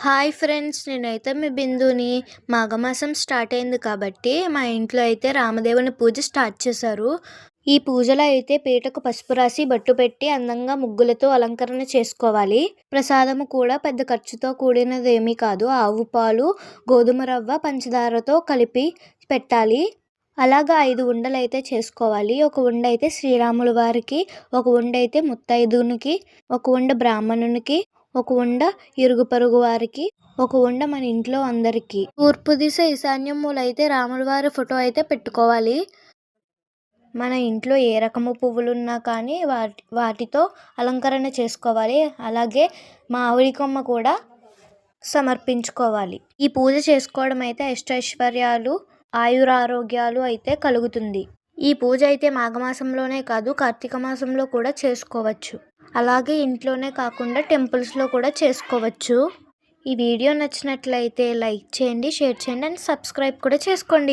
Hi friends, నేనైతే మీ బిందుని. మాఘమాసం start అయింది కాబట్టి మా ఇంట్లో అయితే రామదేవుని పూజ స్టార్ట్ చేశారు. ఈ పూజలో అయితే పీటకు పసుపు రాసి బొట్టు పెట్టి అందంగా ముగ్గులతో అలంకరణ చేసుకోవాలి. ప్రసాదము కూడా పెద్ద ఖర్చుతో కూడినది ఏమీ కాదు. ఆవు పాలు, గోధుమ రవ్వ, పంచదారతో కలిపి పెట్టాలి. అలాగా 5 ఉండలు అయితే చేసుకోవాలి. ఒక ఉండ అయితే శ్రీరాముల వారికి, ఒక ఉండ అయితే ముత్తైదునికి, ఒక ఉండ బ్రాహ్మణునికి, ఒక ఉండ ఇరుగు పొరుగు వారికి, ఒక ఉండ మన ఇంట్లో అందరికీ. తూర్పు దిశ ఈశాన్యం మూల అయితే రాముల వారి ఫోటో అయితే పెట్టుకోవాలి. మన ఇంట్లో ఏ రకము పువ్వులున్నా కానీ వాటితో అలంకరణ చేసుకోవాలి. అలాగే మామిడి కొమ్మ కూడా సమర్పించుకోవాలి. ఈ పూజ చేసుకోవడం అయితే అష్టైశ్వర్యాలు, ఆయురారోగ్యాలు అయితే కలుగుతుంది. ఈ పూజ అయితే మాఘమాసంలోనే కాదు, కార్తీక మాసంలో కూడా చేసుకోవచ్చు. అలాగే ఇంట్లోనే కాకుండా టెంపుల్స్లో కూడా చేసుకోవచ్చు. ఈ వీడియో నచ్చినట్లయితే లైక్ చేయండి, షేర్ చేయండి అండ్ సబ్స్క్రైబ్ కూడా చేసుకోండి.